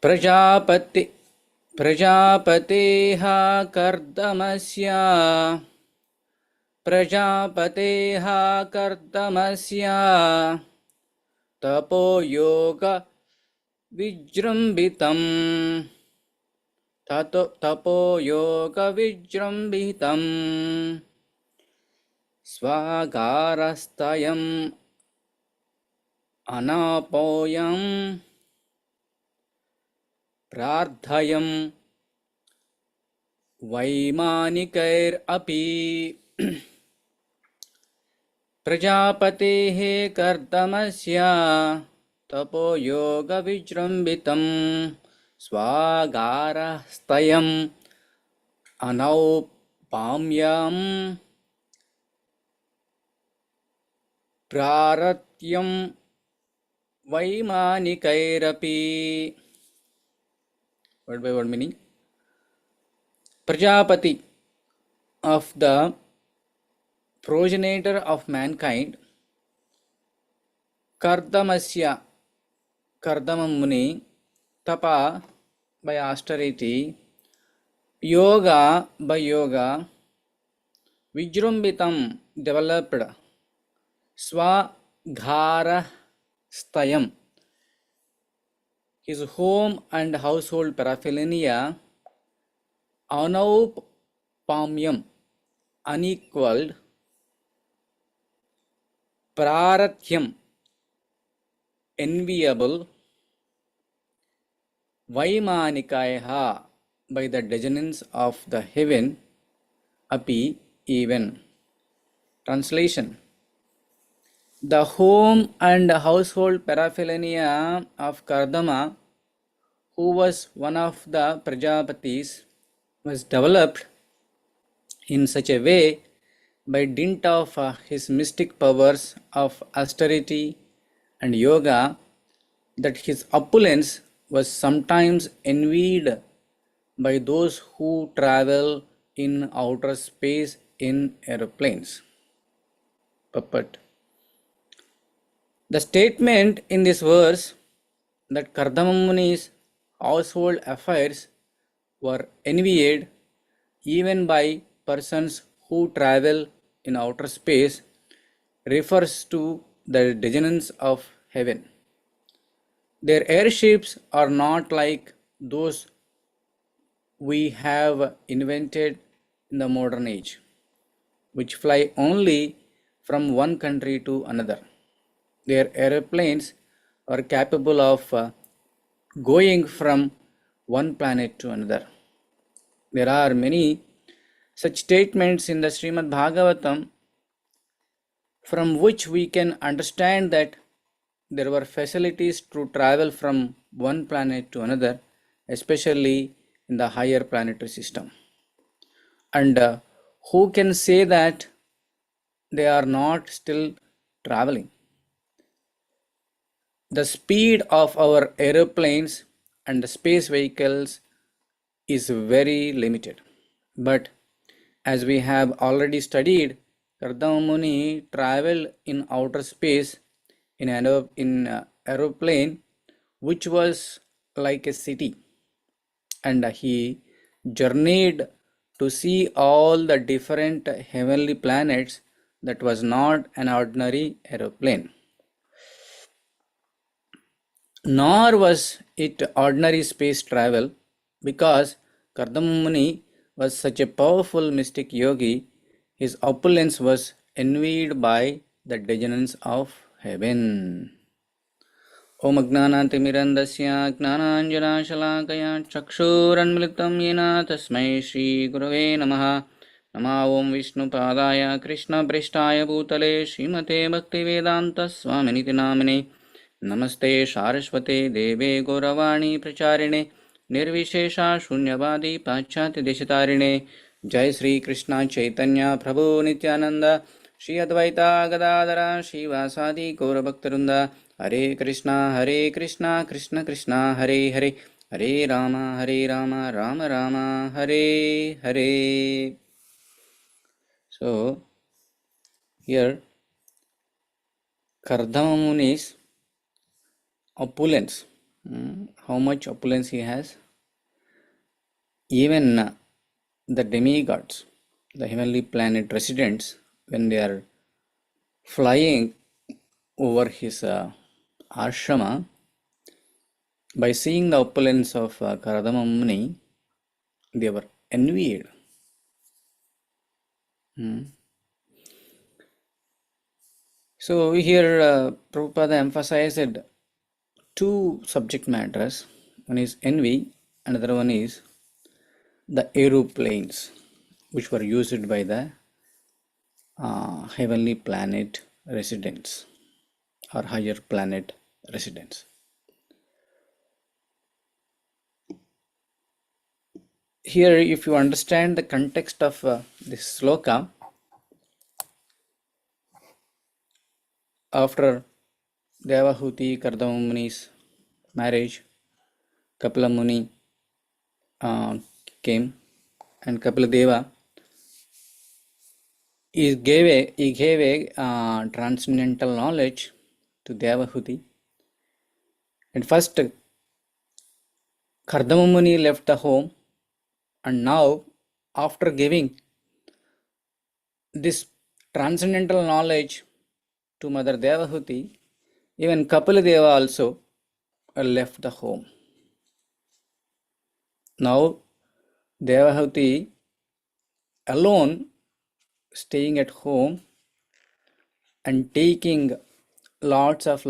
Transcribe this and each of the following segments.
प्रजापतेः कर्दमस्य तपोयोग विजृम्भितम् स्वागारस्तयम् अनापोयं प्रार्थयं वैमानिकैरपि। प्रजापतेः कर्दमस्य तपोयोगविजृम्भितं स्वागारस्तयम् अनौपाम्यं प्रारत्यं वैमानिकैरपि. Word by word meaning. Prajapati, of the progenitor of mankind, Kardamasya, Kardama Muni, Tapa by austerity, Yoga by yoga, Vijrumbitam developed, Swaghara Stayam, his home and household paraphernalia, Anaupamyam, unequaled, Praratyam, enviable, Vaimanikaya, by the dejections of the heaven, Api, even. Translation. The home and household paraphernalia of Kardama, who was one of the Prajapatis, was developed in such a way by dint of his mystic powers of austerity and yoga that his opulence was sometimes envied by those who travel in outer space in aeroplanes. Puppet. The statement in this verse that Kardama Muni's household affairs were envied even by persons who travel in outer space refers to the dejections of heaven. Their airships are not like those we have invented in the modern age, which fly only from one country to another. Their aeroplanes are capable of going from one planet to another. There are many such statements in the Srimad Bhagavatam from which we can understand that there were facilities to travel from one planet to another, especially in the higher planetary system. And who can say that they are not still traveling? The speed of our aeroplanes and the space vehicles is very limited. But as we have already studied, Kardama Muni traveled in outer space in an aeroplane which was like a city, and he journeyed to see all the different heavenly planets. That was not an ordinary aeroplane. Nor was it ordinary space travel, because Kardama Muni was such a powerful mystic yogi, his opulence was envied by the dejections of heaven. Om Ajnanatimirandasya Gnananjanashalakaya Chakshuranmilitam Yena Tasmai Shri Gurave Namaha. Nama Om Vishnu Padaya Krishna Pristaya Bhutale Srimate Bhaktivedanta Swaminiti Namine. नमस्ते सारस्वते देवे गौरवाणी प्रचारिणे निर्विशेषा शून्यवादी पाश्चात्य देशतारिणे. जय श्री कृष्ण चैतन्य प्रभु नित्यानंद श्री अद्वैता गदाधरा श्रीवासादि गौरभक्तवृंद. हरे कृष्णा कृष्ण कृष्ण हरे हरे, हरे Ram Ram Ram Hare Hare. So here Kardama Muni's opulence, how much opulence he has. Even the demigods, the heavenly planet residents, when they are flying over his ashrama, by seeing the opulence of Karadama Muni, they were envied. So here Prabhupada emphasized two subject matters. One is envy, another one is the aeroplanes, which were used by the heavenly planet residents or higher planet residents. Here, if you understand the context of this sloka, after Devahuti Kardama Muni's marriage, Kapila Muni came, and Kapila Deva he gave a transcendental knowledge to Devahuti. And first, Kardama Muni left the home, and now, after giving this transcendental knowledge to Mother Devahuti, even Kapila Deva also left the home. Now, Devahuti alone staying at home and taking lots of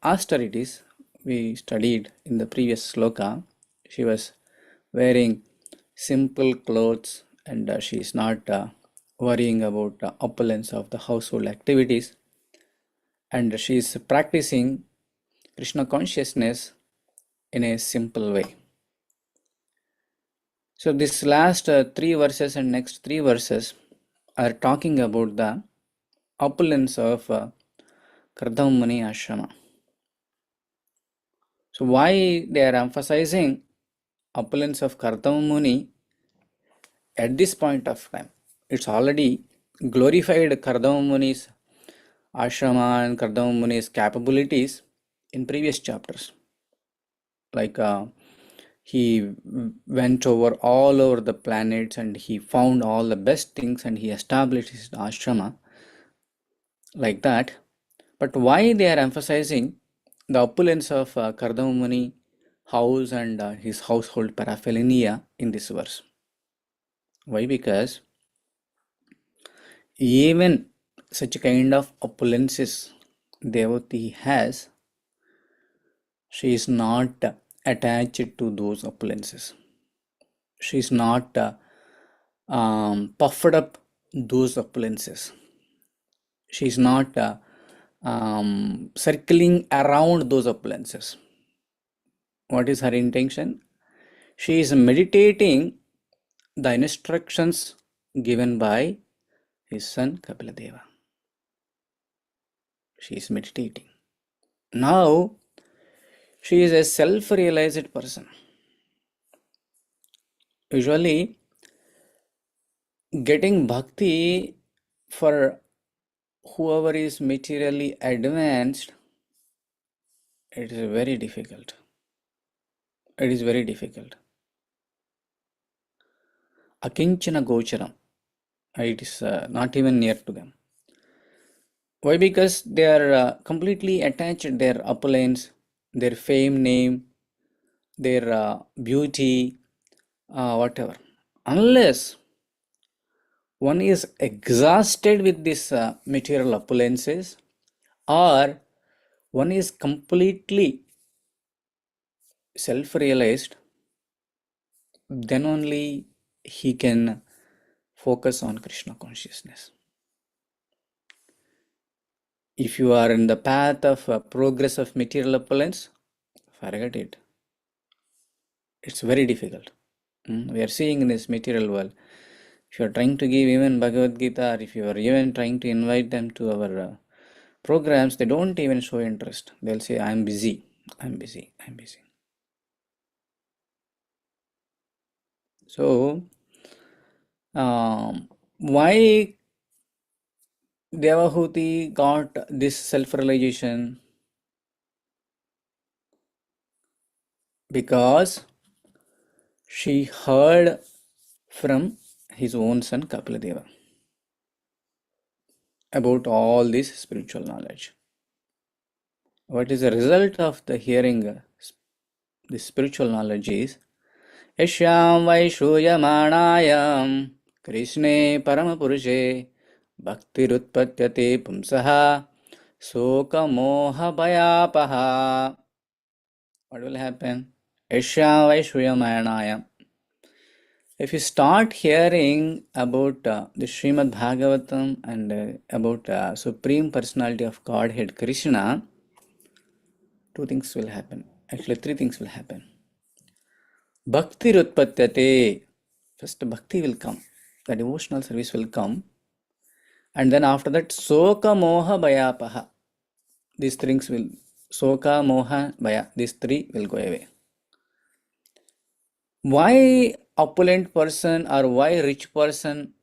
austerities. We studied in the previous sloka. She was wearing simple clothes, and she is not worrying about the opulence of the household activities, and she is practicing Krishna consciousness in a simple way. So this last three verses and next three verses are talking about the opulence of Kardama Muni Ashrama. So why they are emphasizing opulence of Kardama Muni at this point of time? It's already glorified Kardama Muni's ashrama and Kardama Muni's capabilities in previous chapters. Like he went all over the planets and he found all the best things and he established his ashrama like that. But why they are emphasizing the opulence of Kardama Muni house and his household paraphernalia in this verse? Why? Because even such a kind of opulences Devati has, she is not attached to those opulences. She is not puffed up those opulences. She is not circling around those opulences. What is her intention? She is meditating the instructions given by his son Kapila Deva. She is meditating. Now, she is a self-realized person. Usually, getting bhakti for whoever is materially advanced, it is very difficult. It is very difficult. Akinchana gocharam. It is not even near to them. Why? Because they are completely attached their opulence, their fame, name, their beauty, whatever. Unless one is exhausted with this material opulences, or one is completely self-realized, then only he can focus on Krishna consciousness. If you are in the path of progress of material opulence, forget it. It's very difficult. We are seeing in this material world. If you are trying to give even Bhagavad Gita, or if you are even trying to invite them to our programs, they don't even show interest. They'll say, I'm busy, I'm busy, I'm busy. So, why Devahuti got this self-realization? because she heard from his own son Kapiladeva about all this spiritual knowledge. What is the result of the hearing the spiritual knowledge is Yashyam Vaishuyamānāyam Krishne Paramapurushe Bhaktirutpatyate Pumsaha Soka Moha Bhayapaha. What will happen? Yashyam Vaishuyamānāyam. If you start hearing about the Srimad Bhagavatam and about Supreme Personality of Godhead Krishna, two things will happen. Actually, three things will happen. Bhakti Rutpatyate. First, bhakti will come. The devotional service will come. And then after that, Soka Moha Bhayapaha. These things will, Soka Moha Bhaya, these three will go away. Why opulent person or why rich person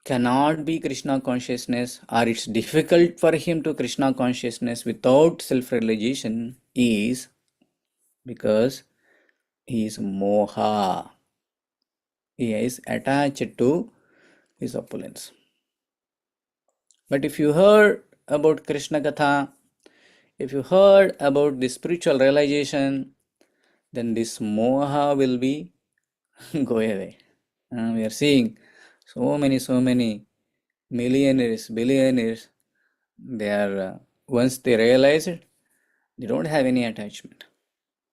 cannot be Krishna consciousness, or it's difficult for him to Krishna consciousness without self-realization, is because he is moha. He is attached to his opulence. But if you heard about Krishna Katha, if you heard about the spiritual realization, then this moha will be go away. We are seeing so many millionaires, billionaires, they are, once they realize it, they don't have any attachment.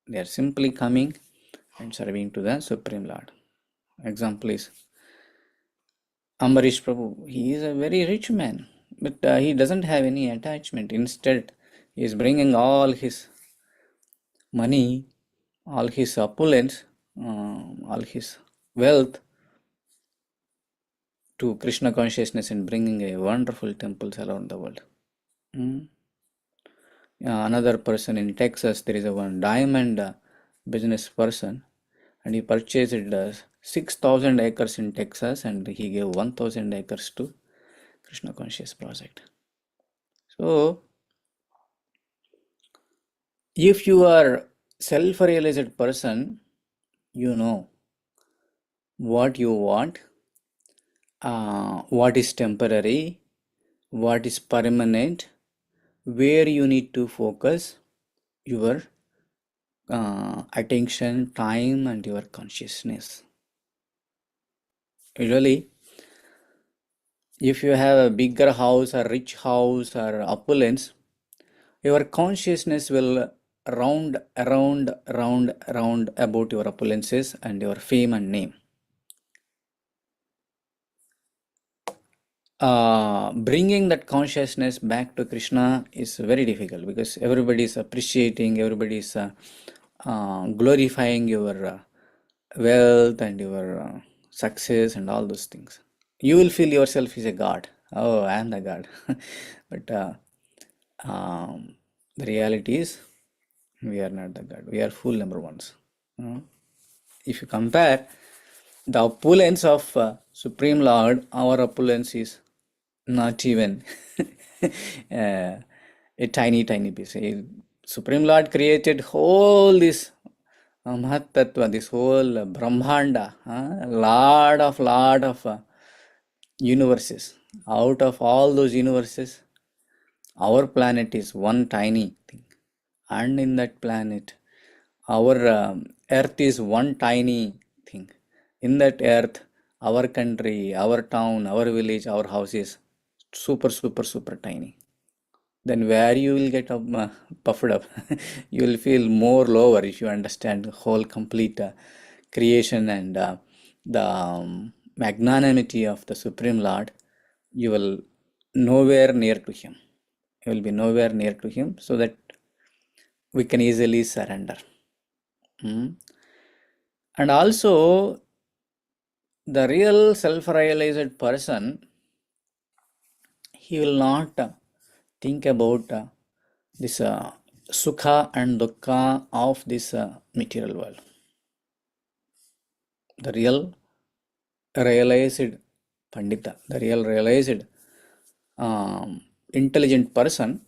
They are simply coming and serving to the Supreme Lord. Example is Ambarish Prabhu. He is a very rich man, but he doesn't have any attachment. Instead, he is bringing all his money, all his opulence, all his wealth to Krishna consciousness and bringing a wonderful temples around the world. Another person in Texas, there is a one diamond business person, and he purchased 6,000 acres in Texas and he gave 1,000 acres to Krishna Conscious Project. So, if you are self-realized person, you know what you want, what is temporary, what is permanent, where you need to focus your attention, time, and your consciousness. Usually, if you have a bigger house, a rich house, or opulence, your consciousness will round around about your opulences and your fame and name. Bringing that consciousness back to Krishna is very difficult because everybody is appreciating, everybody is glorifying your wealth and your success and all those things. You will feel yourself is a god. Oh, I am the god. But the reality is we are not the god. We are fool number ones. If you compare the opulence of Supreme Lord, our opulence is not even a tiny piece. Supreme Lord created whole this Mahat Tattva, this whole Brahmanda, lot of universes. Out of all those universes, our planet is one tiny thing. And in that planet, our earth is one tiny thing. In that earth, our country, our town, our village, our house is super tiny. Then where you will get puffed up, you will feel more lower if you understand the whole complete creation and the magnanimity of the Supreme Lord. You will nowhere near to Him. You will be nowhere near to Him, so that we can easily surrender. And also, the real self-realized person, he will not think about this sukha and dukkha of this material world. The real realized Pandita, the real realized intelligent person,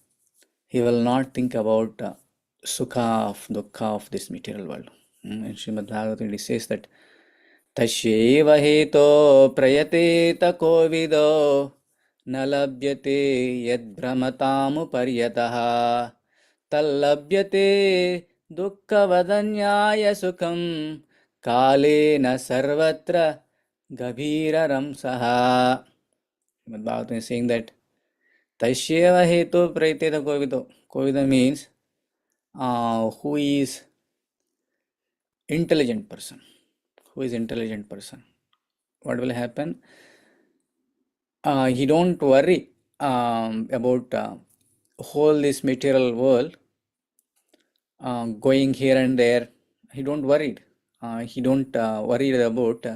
he will not think about sukha of dukkha of this material world. In Srimad Bhagavatam it says that Tashyeva heto prayateta kovido nalabhyate yad brahmatamu paryataha tallabhyate dukkhavadanyaya sukham kalena sarvatra gabhira ramsaha. Srimad Bhagavatam is saying that Tashyeva heto prayateta kovido. Kovida means who is intelligent person. Who is intelligent person? What will happen? He don't worry about whole this material world going here and there. He don't worried. He don't worried about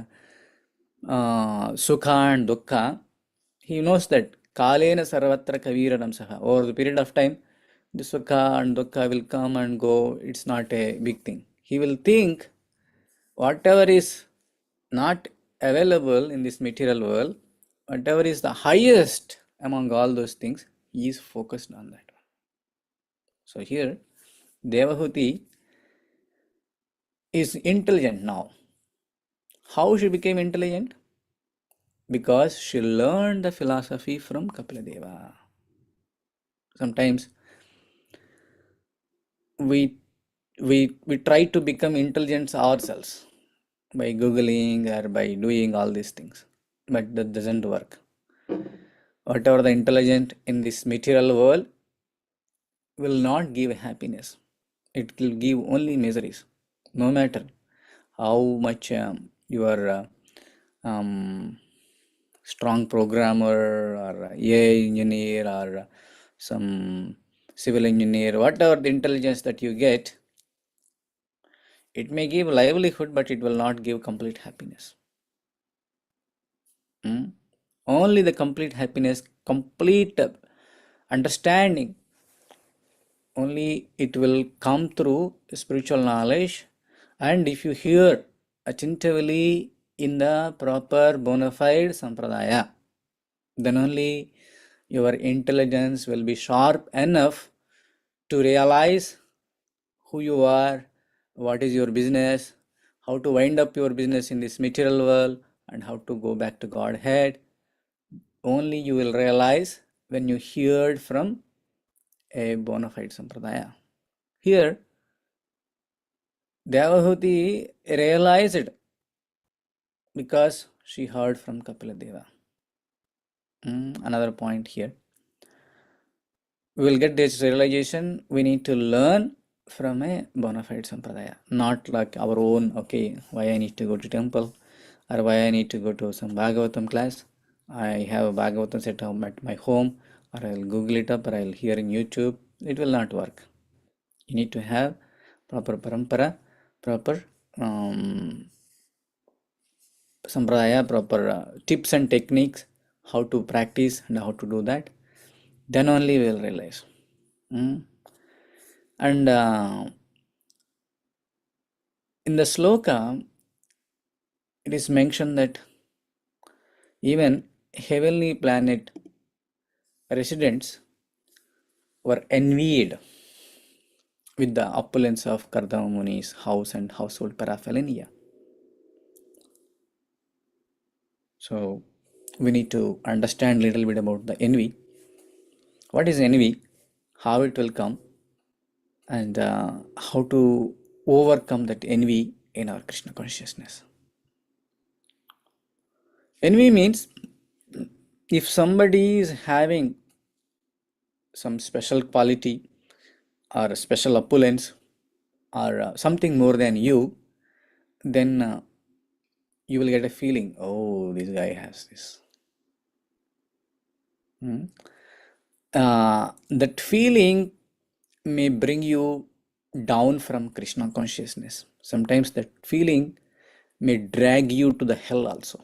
sukha and dukkha. He knows that kalena sarvatra kaviranam saha. Over the period of time, the sukha and dukkha will come and go. It's not a big thing. He will think whatever is not available in this material world, whatever is the highest among all those things, he is focused on that one. So here, Devahuti is intelligent now. How she became intelligent? Because she learned the philosophy from Kapiladeva. Sometimes we we try to become intelligent ourselves by googling or by doing all these things, but that doesn't work. Whatever the intelligent in this material world will not give happiness. It will give only miseries. No matter how much you are strong programmer or AI engineer or some civil engineer, whatever the intelligence that you get, it may give livelihood, but it will not give complete happiness. Only the complete happiness, complete understanding, only it will come through spiritual knowledge. And if you hear attentively in the proper bona fide sampradaya, then only your intelligence will be sharp enough to realize who you are, what is your business, how to wind up your business in this material world, and how to go back to Godhead. Only you will realize when you heard from a bona fide sampradaya. Here, Devahuti realized because she heard from Kapiladeva. Another point here. We will get this realization. We need to learn from a bona fide sampradaya, not like our own, okay, why I need to go to temple or why I need to go to some Bhagavatam class. I have a Bhagavatam set up at my home, or I'll Google it up, or I'll hear in YouTube. It will not work. You need to have proper parampara, proper sampradaya, proper tips and techniques, how to practice and how to do that. Then only we will realize. And in the sloka, it is mentioned that even heavenly planet residents were envied with the opulence of Kardama Muni's house and household paraphernalia. So we need to understand a little bit about the envy. What is envy? How it will come? And how to overcome that envy in our Krishna consciousness. Envy means if somebody is having some special quality or special opulence or something more than you, then you will get a feeling, oh, this guy has this. That feeling may bring you down from Krishna consciousness. Sometimes that feeling may drag you to the hell also.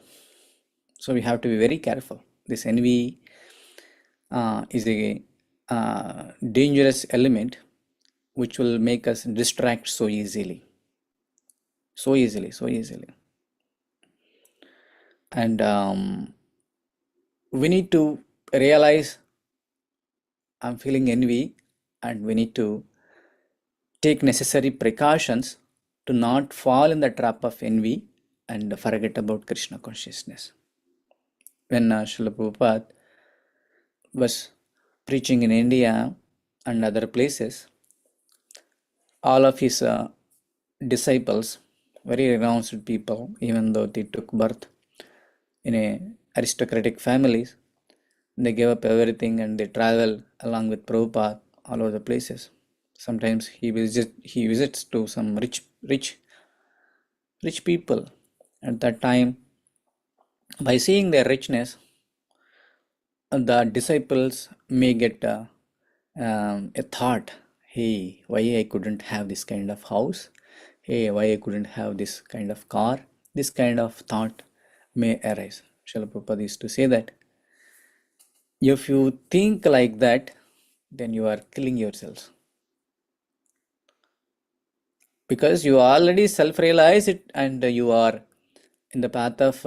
So we have to be very careful. This envy is a dangerous element which will make us distract so easily. So easily. And we need to realize I'm feeling envy, and we need to take necessary precautions to not fall in the trap of envy and forget about Krishna consciousness. When Srila Prabhupada was preaching in India and other places, all of his disciples, very renounced people, even though they took birth in a aristocratic families, they gave up everything and they travel along with Prabhupada all over the places. Sometimes he visits to some rich people. At that time, by seeing their richness, the disciples may get a thought, hey, why I couldn't have this kind of house? Hey, why I couldn't have this kind of car? This kind of thought may arise. Srila Prabhupada used to say that if you think like that, then you are killing yourselves. Because you already self-realize it and you are in the path of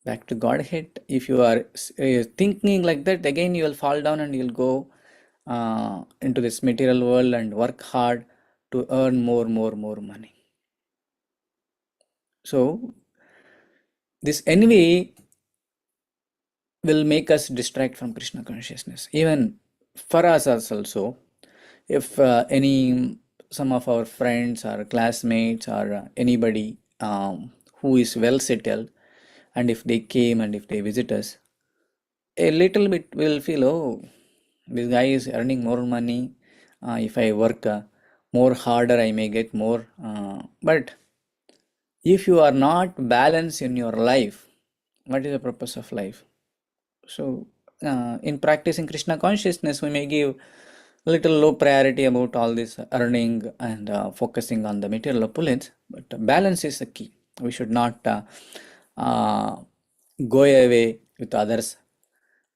back to Godhead. If you are thinking like that, again you will fall down and you'll go into this material world and work hard to earn more money. So this envy will make us distract from Krishna consciousness. Even for us also, if some of our friends or classmates or anybody who is well settled, and if they came and if they visit us, a little bit will feel, oh, this guy is earning more money. If I work more harder, I may get more. But if you are not balanced in your life, what is the purpose of life? So, in practicing Krishna consciousness, we may give little low priority about all this earning and focusing on the material opulence, but balance is the key. We should not uh, go away with others'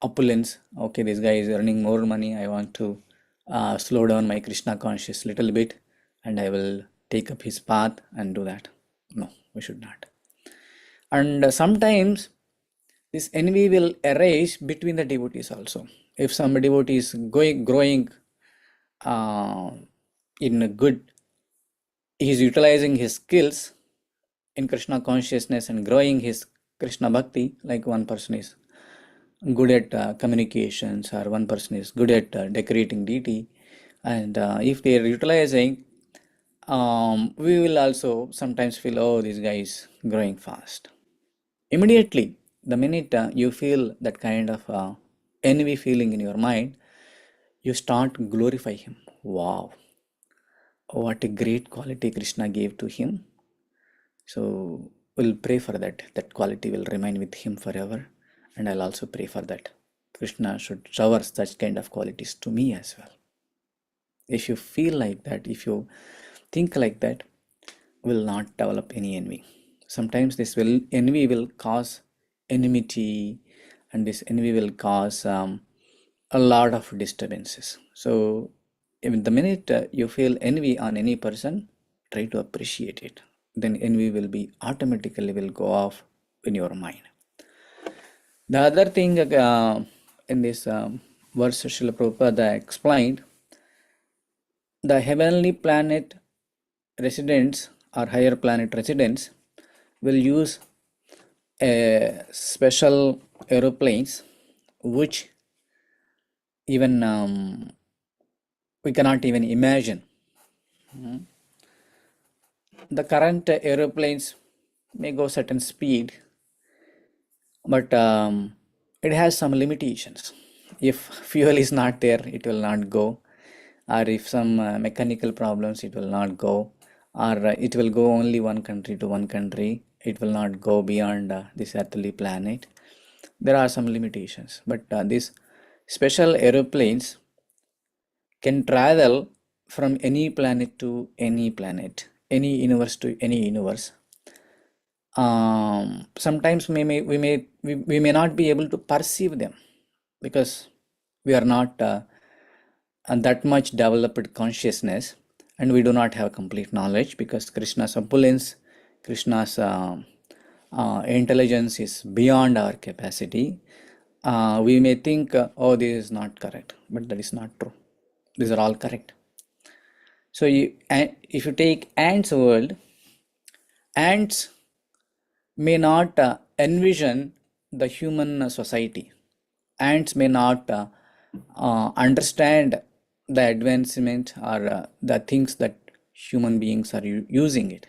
opulence. Okay, this guy is earning more money. I want to slow down my Krishna conscious little bit, and I will take up his path and do that. No, we should not. And sometimes this envy will arise between the devotees also. If some devotee is growing uh, in a good, he is utilizing his skills in Krishna consciousness and growing his Krishna bhakti, like one person is good at communications or one person is good at decorating deity, and if they are utilizing, we will also sometimes feel, oh, this guy is growing fast. Immediately, the minute you feel that kind of envy feeling in your mind, you start glorify him. Wow, what a great quality Krishna gave to him. So we'll pray for that. That quality will remain with him forever. And I'll also pray for that. Krishna should shower such kind of qualities to me as well. If you feel like that, if you think like that, will not develop any envy. Sometimes this envy will cause enmity, and this envy will cause a lot of disturbances. So in the minute you feel envy on any person, try to appreciate it. Then envy will be automatically will go off in your mind. The other thing in this verse Srila Prabhupada explained, the heavenly planet residents or higher planet residents will use a special aeroplanes which even we cannot even imagine. The current aeroplanes may go certain speed, but it has some limitations. If fuel is not there, it will not go, or if some mechanical problems, it will not go, or it will go only one country to one country. It will not go beyond this earthly planet. There are some limitations, but these special aeroplanes can travel from any planet to any planet, any universe to any universe. Sometimes we may not be able to perceive them because we are not that much developed consciousness, and we do not have complete knowledge because Krishna's opulence, Krishna's intelligence is beyond our capacity. We may think, oh, this is not correct, but that is not true. These are all correct. So if you take ants world, ants may not envision the human society. Ants may not understand the advancement or the things that human beings are using it.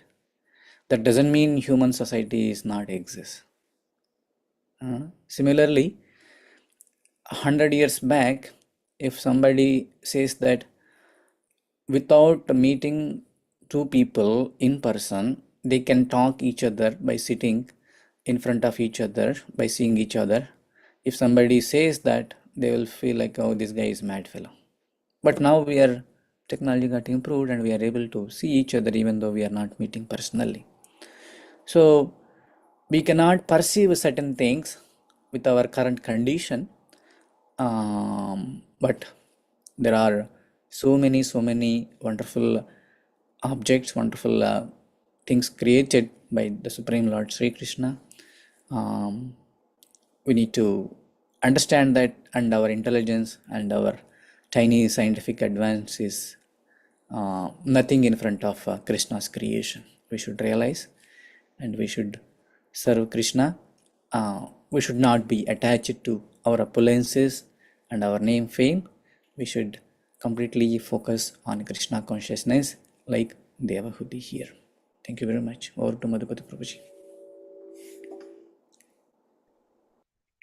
That doesn't mean human society is not exist. Similarly, 100 years back, if somebody says that without meeting two people in person, they can talk each other by sitting in front of each other, by seeing each other. If somebody says that, they will feel like, oh, this guy is mad fellow. But now technology got improved and we are able to see each other even though we are not meeting personally. So we cannot perceive certain things with our current condition, but there are so many wonderful objects, wonderful things created by the Supreme Lord Sri Krishna. We need to understand that, and our intelligence and our tiny scientific advance is nothing in front of Krishna's creation. We should realize and we should serve Krishna. We should not be attached to our opulences and our name fame. We should completely focus on Krishna consciousness like Devahuti here. Thank you very much. Over to Madhupati Prabhuji.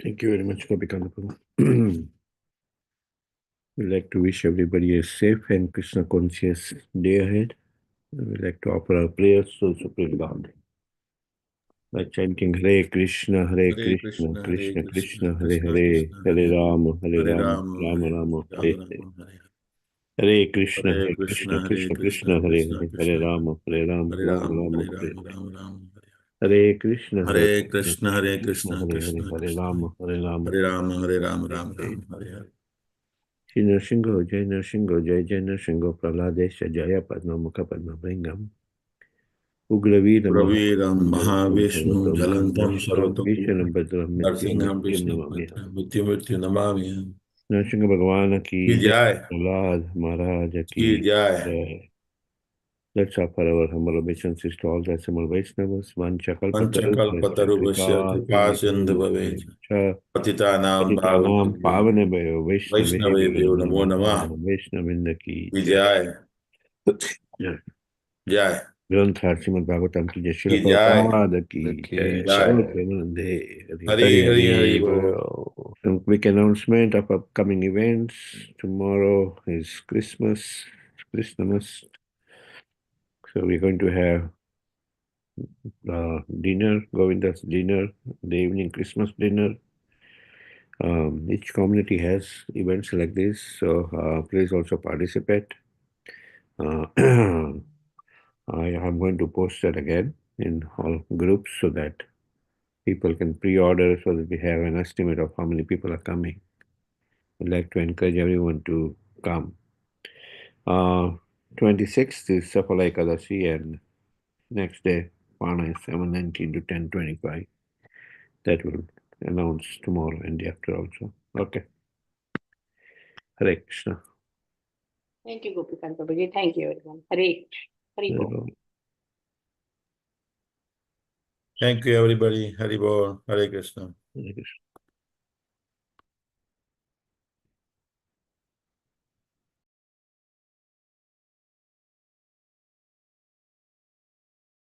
Thank you very much, Gopikantha Prabhu. We'd like to wish everybody a safe and Krishna conscious day ahead. We'd like to offer our prayers to Supreme Lord by chanting Hare Krishna, Hare Krishna, Krishna Krishna, Hare Hare, Hare Rama, Rama Rama, Hare Hare. Hare Krishna, Hare Krishna, Krishna Krishna, Hare Hare, Hare Rama, Rama Rama, Hare Hare. Hare Krishna, Hare Krishna, Hare Krishna, Hare Krishna Hare, Hare Krishna, Rama, Rama, Hare Rama, Hare Rama, Rama Hare Rama, Hare Hare. Shri Nrsimha, Jai Nrsimha, Jai Jai Nrsimha, Praladesha, Jaya Padma Mukha Padma Bhringam, Ugraveedam Praveram Jalantam Mahavishnu Sarvatam Jalantam Vishram Sarvatopu Vishanam Bhadram Mrityum Narsingham Mrityum Vishnu Namamiham. Mrityu Mrityu Namami. Nrsimha Bhagwan Ki ki Jai, Jai, Prahlad Maharaj Ki ki Jai. Jai. Let's offer our humble obeisances to all the Assembled Vaishnavas, Vanchakalpatarubhasya Panchakalpatarubhasya Kripa Kripa Sindhu Bhaveja Sindhubhaya Patitanam Patitanam Bhavanebhyo Pavanebhayo Vaishnavebhyo Namo Vaishnaveyo Namah. Vaishnavinda ki Ki Jai. Jai, Jai. Jai, ग्रंथ श्रीमद् भागवतम की जय Srila Ki Jai, Prabhupada की Ki जय Jai. बोलो प्रेमानंदे Hari Hari Hari Hari Hari Bol. बोलो. Some quick announcement of upcoming events. Tomorrow is Christmas. So we're going to have dinner, Govinda's dinner, the evening Christmas dinner. Each community has events like this, so please also participate. I'm going to post that again in all groups so that people can pre-order so that we have an estimate of how many people are coming. I'd like to encourage everyone to come. 26th is Safala Ekadashi and next day Pana is 7:19 to 10:25. That will announce tomorrow and the after also. Okay. Hare Krishna. Thank you, Gopikantha Prabhuji. Thank you, everyone. Hare Bol. Thank you, everybody. Hari Bol. Hare Krishna. Hare Krishna.